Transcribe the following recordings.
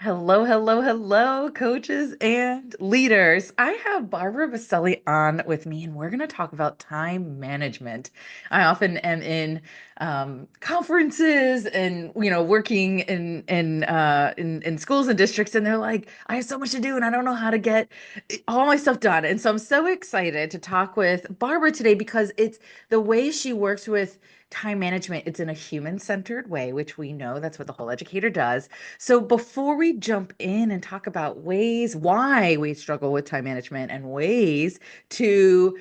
Hello, hello, hello, coaches and leaders. I have Barbara Boselli on with me, and we're going to talk about time management. I often am in conferences and working in schools and districts, and they're like, "I have so much to do, and I don't know how to get all my stuff done." And so I'm so excited to talk with Barbara today because it's the way she works with time management. It's in a human-centered way, which we know that's what the whole educator does. So before we jump in and talk about ways why we struggle with time management and ways to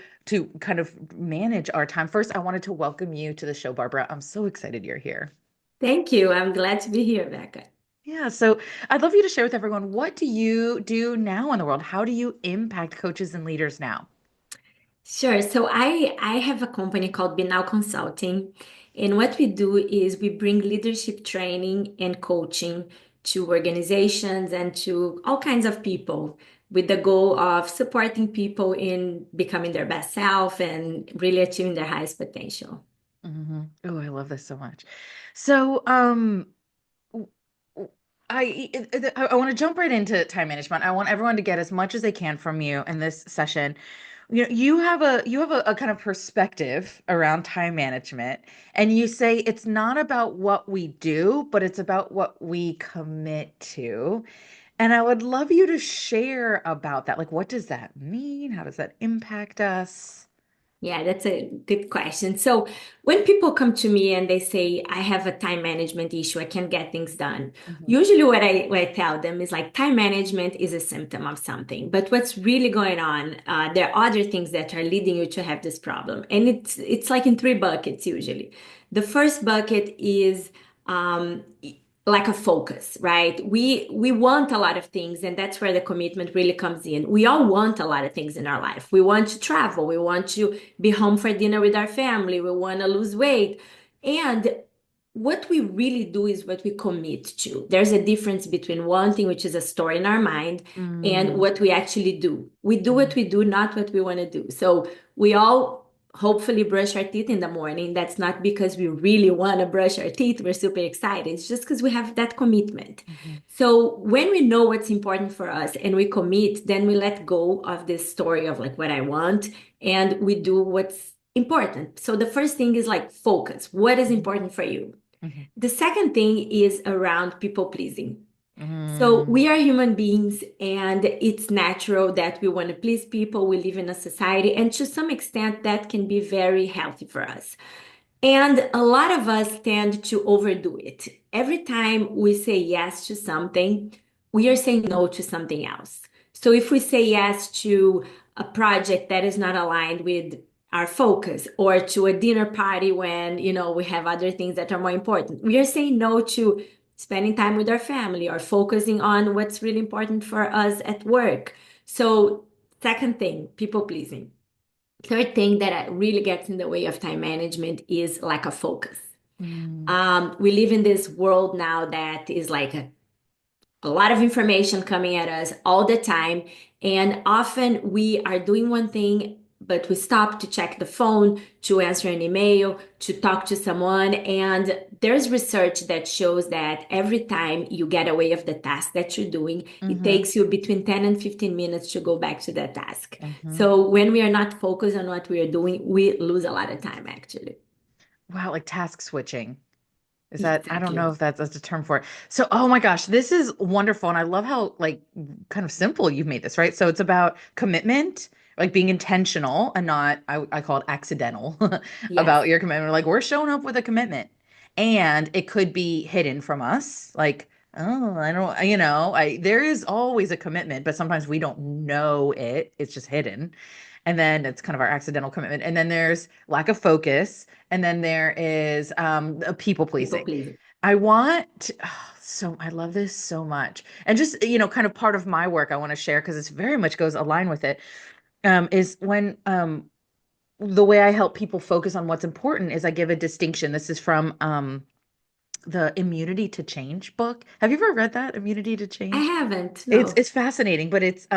kind of manage our time, first I wanted to welcome you to the show, Barbara. I'm so excited you're here. Thank you. I'm glad to be here, Becca. Yeah, so I'd love you to share with everyone, what do you do now in the world? How do you impact coaches and leaders now? Sure. So I have a company called Be Now Consulting, and what we do is we bring leadership training and coaching to organizations and to all kinds of people with the goal of supporting people in becoming their best self and really achieving their highest potential. Oh, I love this so much. So, w- w- I want to jump right into time management. I want everyone to get as much as they can from you in this session. You have a kind of perspective around time management, and you say it's not about what we do, but it's about what we commit to. And I would love you to share about that. Like, what does that mean? How does that impact us? Yeah, that's a good question. So when people come to me and they say, I have a time management issue, I can't get things done. Mhm. Usually what I tell them is like time management is a symptom of something. But what's really going on, there are other things that are leading you to have this problem. And it's like in three buckets usually. The first bucket is um, lack of focus, right? We want a lot of things, and that's where the commitment really comes in. We all want a lot of things in our life. We want to travel, we want to be home for dinner with our family, we want to lose weight. And what we really do is what we commit to. There's a difference between wanting, which is a story in our mind, and Mm, what we actually do. We do what mhm, we do, not what we want to do. So we all hopefully brush our teeth in the morning. That's not because we really want to brush our teeth. We're super excited. It's just because we have that commitment. mhm, So when we know what's important for us and we commit, then we let go of this story of like what I want and we do what's important. So the first thing is like focus. What is mhm, important for you? mhm, The second thing is around people pleasing. So mhm, we are human beings, and it's natural that we want to please people. We live in a society, and to some extent, that can be very healthy for us. And a lot of us tend to overdo it. Every time we say yes to something, we are saying no to something else. So if we say yes to a project that is not aligned with our focus or to a dinner party when, we have other things that are more important, we are saying no to spending time with our family or focusing on what's really important for us at work. So, second thing, people pleasing. Third thing that really gets in the way of time management is lack of focus. mhm, We live in this world now that is like a lot of information coming at us all the time. And often we are doing one thing, but we stop to check the phone, to answer an email, to talk to someone. And there's research that shows that every time you get away of the task that you're doing, it mhm, takes you between 10 and 15 minutes to go back to that task. mhm. So when we are not focused on what we are doing, we lose a lot of time actually. Wow, like task switching. Is that, I don't know Exactly. if that's a term for it. So, oh my gosh, this is wonderful. And I love how like kind of simple you've made this, right? So it's about commitment, like being intentional and not, I call it accidental Yes. about your commitment. Like we're showing up with a commitment and it could be hidden from us. Like, oh, I don't, there is always a commitment, but sometimes we don't know it. It's just hidden. And then it's kind of our accidental commitment. And then there's lack of focus. And then there is a people People pleasing. pleasing. I love this so much. And just, kind of part of my work I want to share because it's very much goes align with it, is when the way I help people focus on what's important is I give a distinction. This is from the Immunity to Change book. Have you ever read that, Immunity to I Change? haven't, It's no. it's fascinating, but it's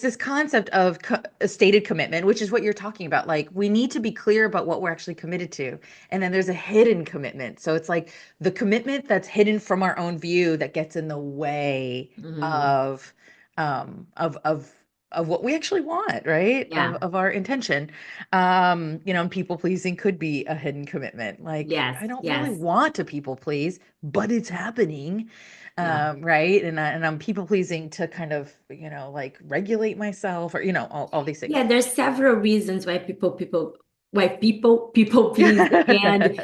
this concept of a stated commitment, which is what you're talking about. Like we need to be clear about what we're actually committed to, and then there's a hidden commitment. So it's like the commitment that's hidden from our own view that gets in the way Mhm. of um of of of what we actually want, right? Yeah. Of our intention. And people pleasing could be a hidden commitment. Like Yes. I don't really Yes. want to people please, but it's happening, Yeah. right? And I'm people pleasing to kind of, like regulate myself or, all these things. Yeah, there's several reasons why people please. And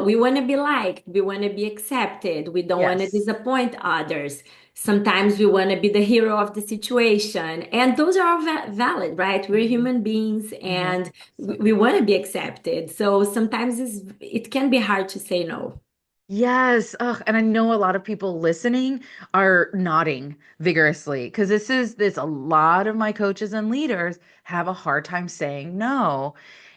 we want to be liked, we want to be accepted, we don't want to Yes. disappoint others. Sometimes we want to be the hero of the situation. And those are all valid, right? We're Hmm. human beings Hmm. and So we good. want to be accepted. So sometimes it can be hard to say no. Yes. Ugh, and I know a lot of people listening are nodding vigorously because this a lot of my coaches and leaders have a hard time saying no.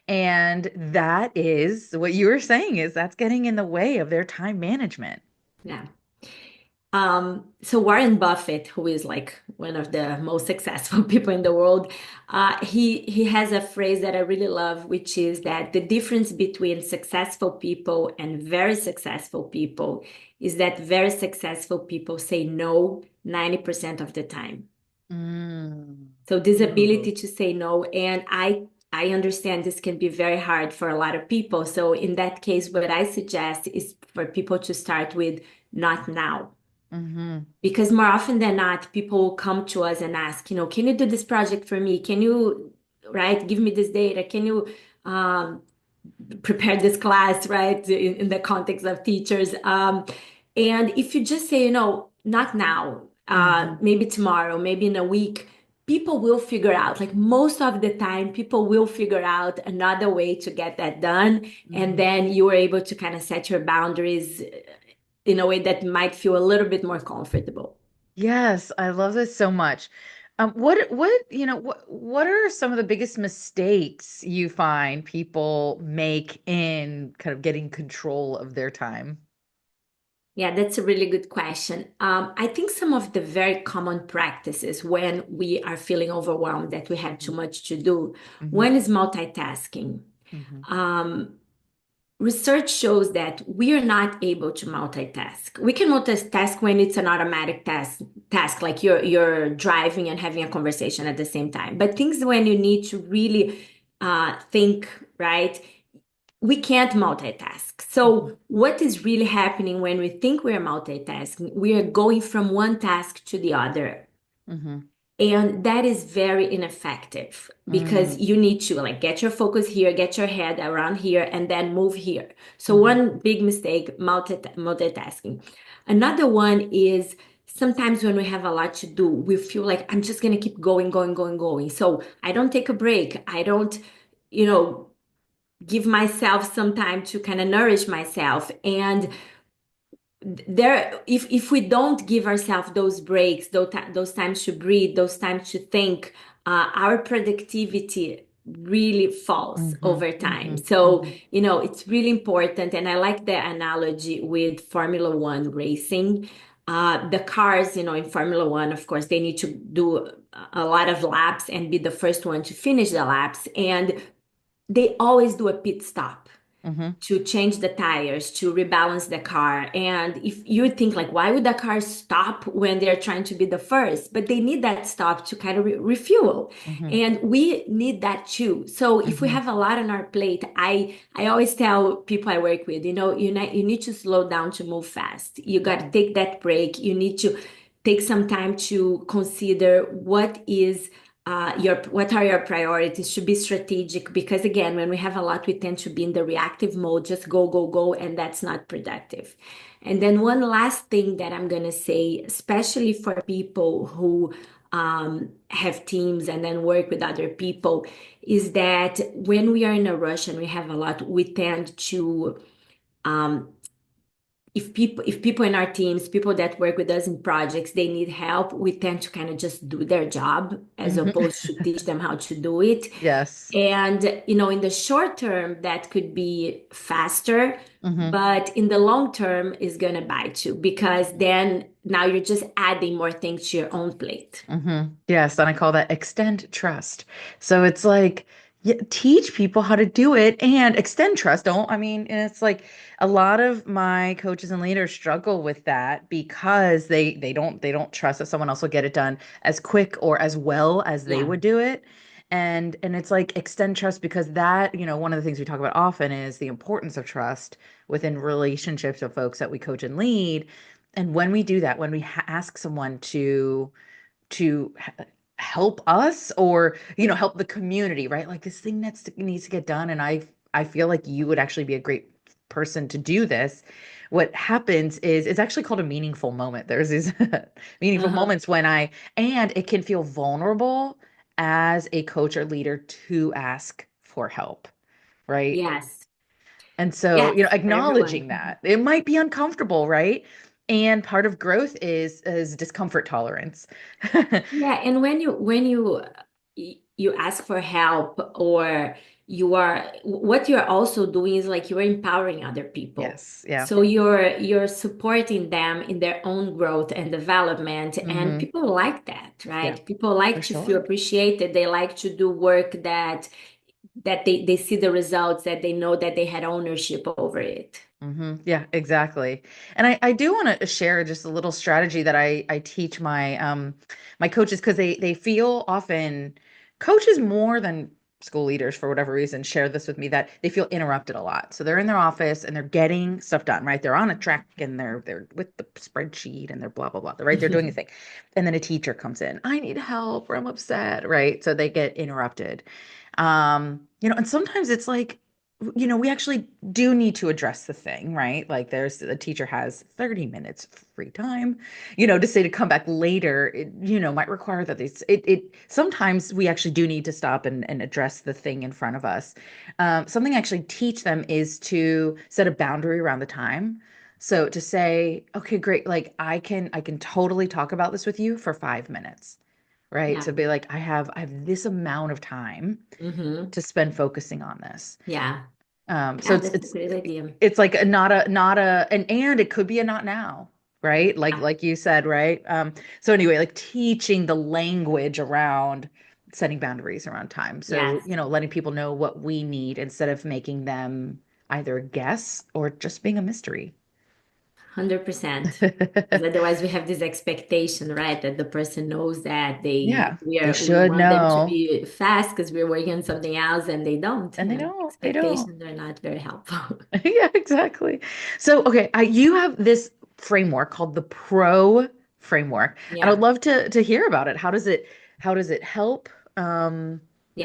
And that is what you were saying is that's getting in the way of their time management. Yeah. So Warren Buffett, who is like one of the most successful people in the world, he has a phrase that I really love, which is that the difference between successful people and very successful people is that very successful people say no 90% of the time. Mm. So this Ooh. ability to say no, and I understand this can be very hard for a lot of people. So in that case, what I suggest is for people to start with not now, Mm-hmm. because more often than not, people will come to us and ask, can you do this project for me? Can you, right, give me this data? Can you um, prepare this class, right, in the context of teachers? And if you just say, not now, Mm-hmm. maybe tomorrow, maybe in a week, people will figure out, like most of the time, people will figure out another way to get that done. And Mm-hmm. then you are able to kind of set your boundaries in a way that might feel a little bit more comfortable. Yes, I love this so much. What are some of the biggest mistakes you find people make in kind of getting control of their time? Yeah, that's a really good question. I think some of the very common practices when we are feeling overwhelmed that we have too much to do, Mm-hmm. one is multitasking. Mm-hmm. Um, Research shows that we are not able to multitask. We can multitask when it's an automatic task like you're driving and having a conversation at the same time. But things when you need to really think, right? We can't multitask. Mm-hmm. So, what is really happening when we think we're multitasking? We are going from one task to the other. Mm-hmm. And that is very ineffective because Mm-hmm. you need to like get your focus here, get your head around here, and then move here. So, Mm-hmm. one big mistake, multitasking. Another one is sometimes when we have a lot to do, we feel like I'm just going to keep going, going, going, going. So, I don't take a break. I don't, you know, give myself some time to kind of nourish myself. And there, if we don't give ourselves those breaks, those times to breathe, those times to think, our productivity really falls Mm-hmm. over time. Mm-hmm. So Mm-hmm. it's really important, and I like the analogy with Formula One racing. The cars, in Formula One, of course, they need to do a lot of laps and be the first one to finish the laps, and they always do a pit stop Mm-hmm. to change the tires, to rebalance the car. And if you think like, why would the car stop when they're trying to be the first? But they need that stop to kind of refuel. Mm-hmm. And we need that too. So if we Mm-hmm. have a lot on our plate, I always tell people I work with, you need to slow down to move fast. You got to Mm-hmm. take that break. You need to take some time to consider what are your priorities, to be strategic, because again, when we have a lot, we tend to be in the reactive mode, just go go go, and that's not productive. And then one last thing that I'm going to say, especially for people who have teams and then work with other people, is that when we are in a rush and we have a lot, we tend to um, if people in our teams, people that work with us in projects, they need help, we tend to kind of just do their job as Mhm. opposed to teach them how to do it. Yes. And in the short term, that could be faster, Hmm. but in the long term is gonna bite you because then now you're just adding more things to your own plate. Yes, and I call that extend trust. So it's like, yeah, teach people how to do it and extend trust. Don't, I mean, and it's like a lot of my coaches and leaders struggle with that because they don't trust that someone else will get it done as quick or as well as they Yeah. would do it. And it's like extend trust because that, one of the things we talk about often is the importance of trust within relationships of folks that we coach and lead. And when we do that, when we ask someone to help us or help the community, right, like this thing needs to get done, and I feel like you would actually be a great person to do this. What happens is it's actually called a meaningful moment. There's these meaningful Uh-huh. moments and it can feel vulnerable as a coach or leader to ask for help, right? Yes. And so, Yes, for everyone. acknowledging that it might be uncomfortable, right? And part of growth is discomfort tolerance. Yeah, and when you ask for help, or what you're also doing is like you're empowering other people. Yes. Yeah. So you're supporting them in their own growth and development, and Hmm. people like that, Yeah, right? People for like to feel sure. appreciated. They like to do work that they see the results, that they know that they had ownership over it. Yeah, exactly. And I do want to share just a little strategy that I teach my coaches because they feel often coaches more than school leaders for whatever reason share this with me that they feel interrupted a lot. So they're in their office and they're getting stuff done, right? They're on a track and they're with the spreadsheet and they're blah blah blah, right? They're doing a thing. And then a teacher comes in, I need help or I'm upset, right? So they get interrupted. And sometimes it's like we actually do need to address the thing, right? Like the teacher has 30 minutes free time, to say to come back later, might require that it sometimes we actually do need to stop and address the thing in front of us. Something I actually teach them is to set a boundary around the time. So to say, okay, great, like I can totally talk about this with you for 5 minutes, right? Yeah. So be like, I have this amount of time Hmm. to spend focusing on this. Yeah. So Yeah, it's that's a it's great idea. it's like a not a and it could be a not now, right? Like Yeah. like you said, right? So anyway, like teaching the language around setting boundaries around time. So, Yes. letting people know what we need instead of making them either guess or just being a mystery. 100%. Because otherwise we have this expectation, right? That the person knows that Yeah, they we should want them to know. be fast because we're working on something else and they don't. And they And don't. They don't. expectations are not very helpful. Yeah, exactly. So, okay, you have this framework called the Pro framework, and I'd Yeah. love to hear about it. How does it help? How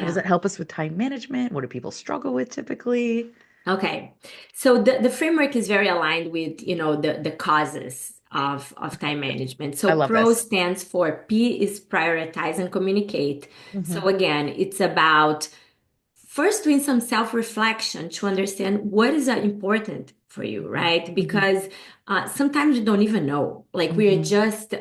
does Yeah. it help us with time management? What do people struggle with typically? Okay. So the framework is very aligned with, the causes of time management. I So love PRO this. stands for P is prioritize and communicate. Hmm. So again, it's about first doing some self-reflection to understand what is important for you, right? Hmm. Because sometimes we don't even know. Like we are Hmm. just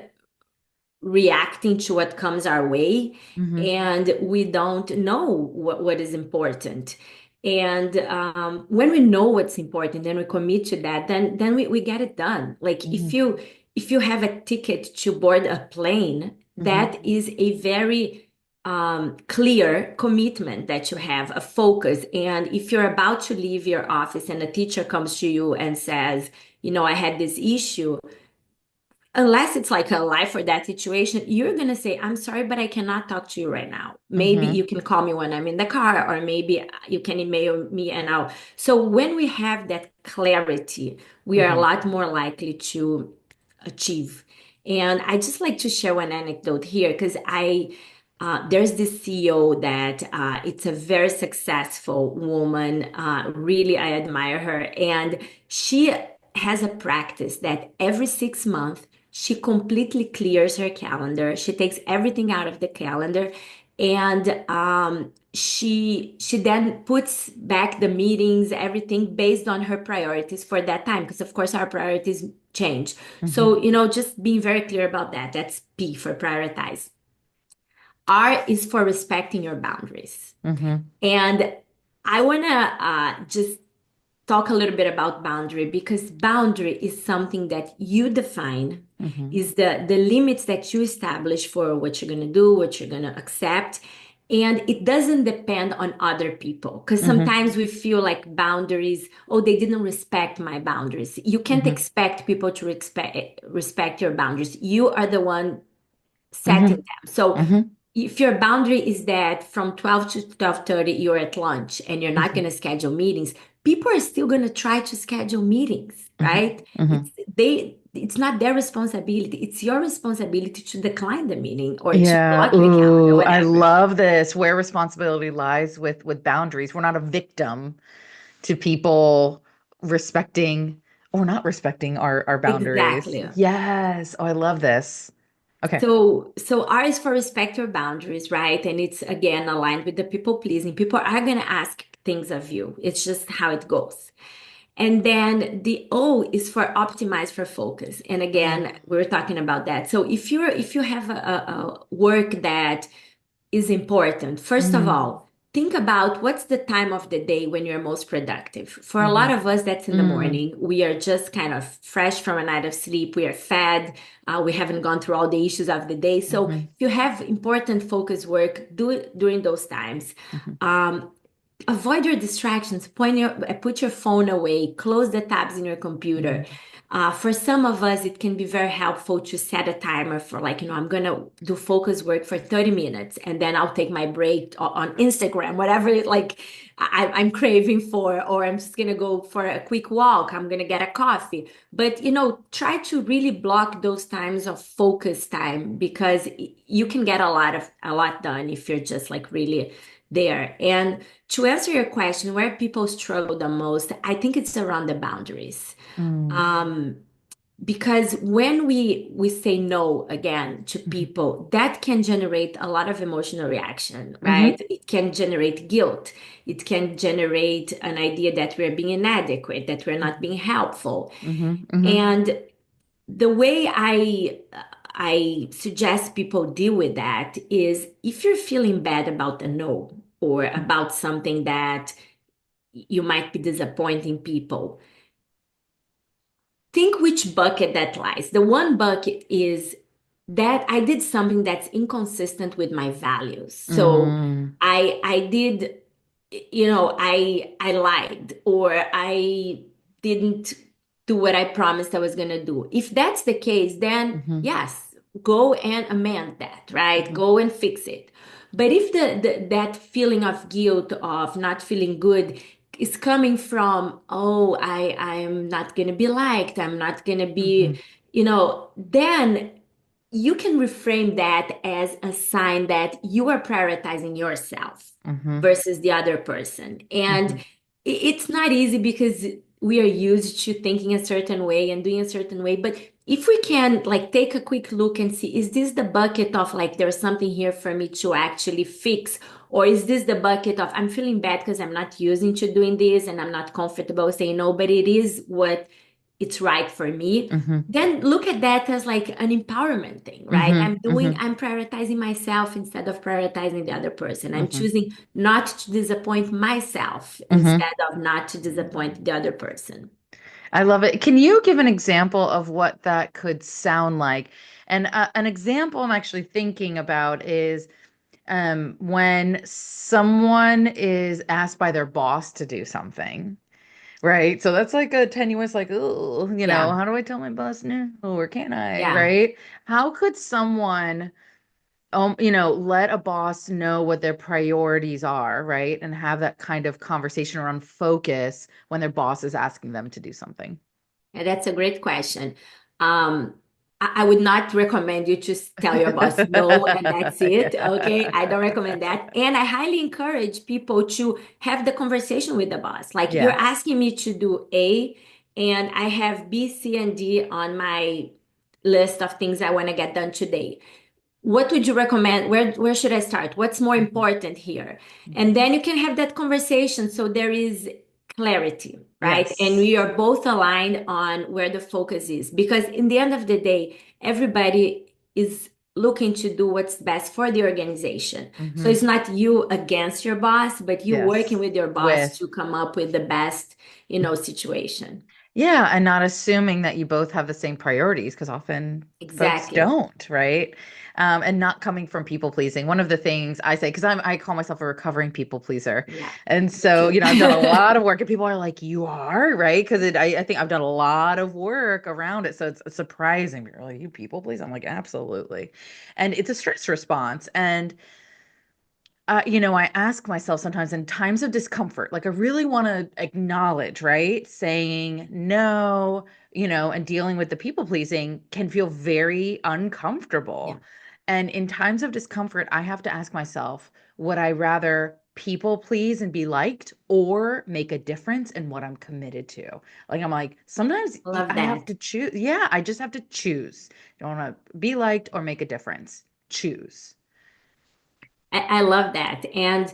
reacting to what comes our way, Hmm. and we don't know what is important. And when we know what's important and we commit to that, then we get it done. Like Hmm. if you have a ticket to board a plane, Hmm. that is a very clear commitment that you have, a focus. And if you're about to leave your office and a teacher comes to you and says, I had this issue, unless it's like a life or death situation, you're going to say, I'm sorry, but I cannot talk to you right now. Maybe Hmm. you can call me when I'm in the car, or maybe you can email me and I'll. So when we have that clarity, we are a Hmm. lot more likely to achieve. And I just like to share one anecdote here because there's this CEO that it's a very successful woman. Really, I admire her. And she has a practice that every 6 months, she completely clears her calendar. She takes everything out of the calendar And she then puts back the meetings, everything based on her priorities for that time, because of course our priorities change. Mm-hmm. So, just being very clear about that. That's P for prioritize. R is for respecting your boundaries. Mm-hmm. And I want to just talk a little bit about boundary, because boundary is something that you define, Mm-hmm. is the limits that you establish for what you're going to do, what you're going to accept. And it doesn't depend on other people, because Mm-hmm. sometimes we feel like boundaries, oh, they didn't respect my boundaries. You can't Mm-hmm. expect people to respect your boundaries. You are the one setting Mm-hmm. them. So Mm-hmm. if your boundary is that from 12 to 12:30 you're at lunch and you're not going to schedule meetings, people are still going to try to schedule meetings, Mm-hmm. right? Mm-hmm. It's not their responsibility. It's your responsibility to decline the meeting or to Yeah. block the calendar, Ooh, I whatever. love this. Where responsibility lies with boundaries. We're not a victim to people respecting or not respecting our boundaries. Exactly. Yes. Oh, I love this. Okay. So R is for respect your boundaries, right? And it's again aligned with the people pleasing. People are going to ask things of you. It's just how it goes. And then the O is for optimize for focus. And Mm, again, we're talking about that. So if you have a work that is important. First of mm, all, think about what's the time of the day when you're most productive. For a lot mhm, of us, that's in the mm, morning. We are just kind of fresh from a night of sleep. We are fed. We haven't gone through all the issues of the day. So if mhm, you have important focus work, do it during those times. mhm, Um, Avoid your distractions. Put your phone away. Close the tabs in your computer. mhm, For some of us, it can be very helpful to set a timer for, like, I'm gonna do focus work for 30 minutes, and then I'll take my break on Instagram, whatever like I'm craving for, or I'm just gonna go for a quick walk. I'm gonna get a coffee. But try to really block those times of focus time, because you can get a lot done if you're just like really there. And to answer your question, where people struggle the most, I think it's around the boundaries. mm, Um, because when we say no again to mhm, people, that can generate a lot of emotional reaction, mhm, right? It can generate guilt. It can generate an idea that we're being inadequate, that we're not being helpful. mhm, mhm, And the way I suggest people deal with that is, if you're feeling bad about a no or about something that you might be disappointing people, think which bucket that lies. The one bucket is that I did something that's inconsistent with my values. So mm, I did, I lied, or I didn't do what I promised I was going to do. If that's the case, then mhm, yes, go and amend that, right? mhm, Go and fix it. But if that feeling of guilt, of not feeling good, is coming from, oh, I am not going to be liked, I'm not going to mhm, be, then you can reframe that as a sign that you are prioritizing yourself mhm, versus the other person. And mhm, it's not easy, because we are used to thinking a certain way and doing a certain way. But if we can like take a quick look and see, is this the bucket of like there's something here for me to actually fix? Or is this the bucket of I'm feeling bad because I'm not using to doing this and I'm not comfortable saying no, but it is what it's right for me? mhm, Then look at that as like an empowerment thing, right? mhm, mhm, I'm prioritizing myself instead of prioritizing the other person. I'm mhm, choosing not to disappoint myself mhm. instead of not to disappoint the other person. I love it. Can you give an example of what that could sound like? And an example I'm actually thinking about is when someone is asked by their boss to do something, right? So that's like a tenuous, like, oh, Yeah, how do I tell my boss no, or can I, yeah. right? How could someone, let a boss know what their priorities are, right? And have that kind of conversation around focus when their boss is asking them to do something. Yeah, that's a great question. Um, I would not recommend you just tell your boss no and that's it. Okay. I don't recommend that. And I highly encourage people to have the conversation with the boss. Like, you're Yes. asking me to do A, and I have B, C, and D on my list of things I want to get done today. what would you recommend? Where should I start? What's more Mhm. important here? And Mhm. then you can have that conversation so there is clarity, right? And Yes. we are both aligned on where the focus is. Because in the end of the day, everybody is looking to do what's best for the organization. So Hmm. it's not you against your boss, but you working Yes. with your boss With to come up with the best, situation. Yeah, and not assuming that you both have the same priorities because often folks Exactly. don't, right? And not coming from people pleasing. One of the things I say, because I call myself a recovering people pleaser. Yeah, And me so, too. I've done a lot of work and people are like, you are, right? Because I think I've done a lot of work around it. So it's surprising. You're like, you people please? I'm like, absolutely. And it's a stress response. And I ask myself sometimes in times of discomfort, like I really want to acknowledge, right? Saying no, and dealing with the people pleasing can feel very Yeah, uncomfortable. And in times of discomfort, I have to ask myself, would I rather people please and be liked or make a difference in what I'm committed to? Like, I'm like, sometimes I love I have that. to choose. Yeah, I just have to choose. Don't want to be liked or make a difference. Choose. I love that. And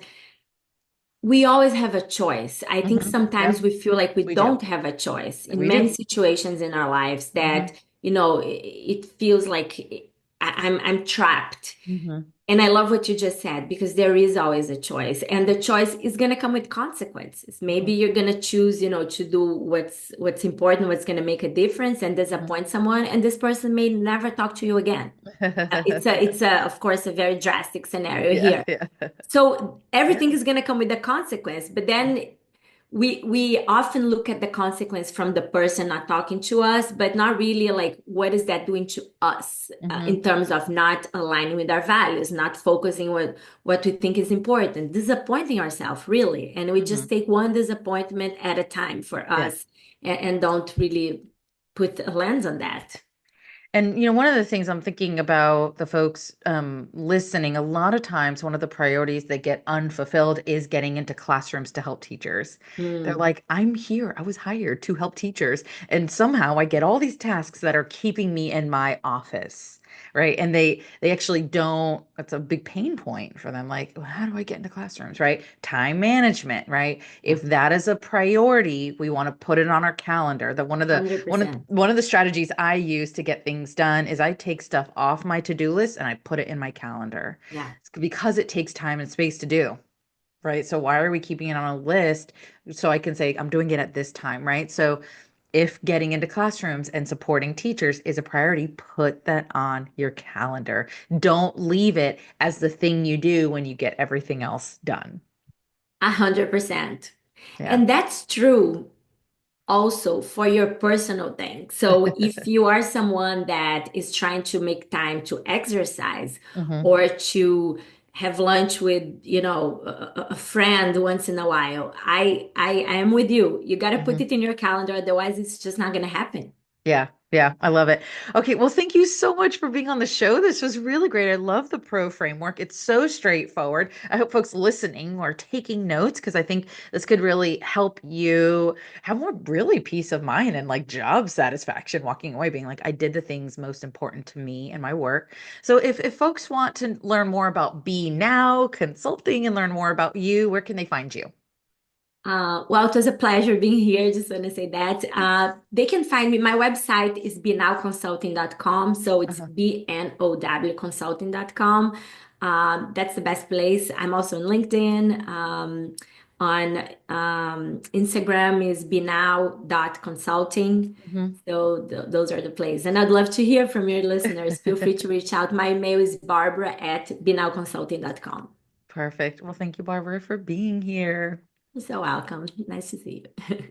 we always have a choice. I think Yep, sometimes we feel like we we do. don't have a choice in We many do. situations in our lives Hmm. that, it feels like I'm trapped. Hmm. And I love what you just said because there is always a choice, and the choice is going to come with consequences. Maybe Hmm. you're going to choose, to do what's important, what's going to make a difference, and Hmm. disappoint someone, and this person may never talk to you again. It's of course a very drastic scenario Yeah, here. yeah. So Yeah. everything is going to come with a consequence, but then we often look at the consequence from the person not talking to us, but not really like what is that doing to us, Hmm. in terms of not aligning with our values, not focusing what we think is important, disappointing ourselves really, and we Hmm. just take one disappointment at a time for Yeah. us, and don't really put a lens on that. And one of the things I'm thinking about the folks listening, a lot of times one of the priorities that get unfulfilled is getting into classrooms to help teachers. They're Mm, like, I'm here. I was hired to help teachers. And somehow I get all these tasks that are keeping me in my office. Right. And they actually don't, that's a big pain point for them. Like, well, how do I get into classrooms? Right. Time management, right? yeah, If that is a priority, we want to put it on our calendar. That 100%. one of the strategies I use to get things done is I take stuff off my to-do list and I put it in my calendar. Yeah. It's because it takes time and space to do, right? So why are we keeping it on a list so I can say I'm doing it at this time, right? So if getting into classrooms and supporting teachers is a priority, put that on your calendar. Don't leave it as the thing you do when you get everything else done. 100%. Yeah. And that's true also for your personal thing. So if you are someone that is trying to make time to exercise Hmm. or to have lunch with, a friend once in a while, I am with you. You got to put Hmm. it in your calendar, otherwise it's just not going to happen. Yeah, yeah, I love it. Okay, well, thank you so much for being on the show. This was really great. I love the pro framework. It's so straightforward. I hope folks listening are taking notes because I think this could really help you have more really peace of mind and like job satisfaction walking away being like, I did the things most important to me and my work. So if folks want to learn more about Be Now Consulting and learn more about you, where can they find you? Well, it was a pleasure being here. Just want to say that. They can find me. My website is bnowconsulting.com. So it's Uh-huh. BNOW consulting.com. That's the best place. I'm also on LinkedIn. On Instagram is bnow.consulting. Mhm. So those are the places. And I'd love to hear from your listeners. Feel free to reach out. My email is barbara@bnowconsulting.com. Perfect. Well, thank you, Barbara, for being here. You're so welcome. Nice to see you.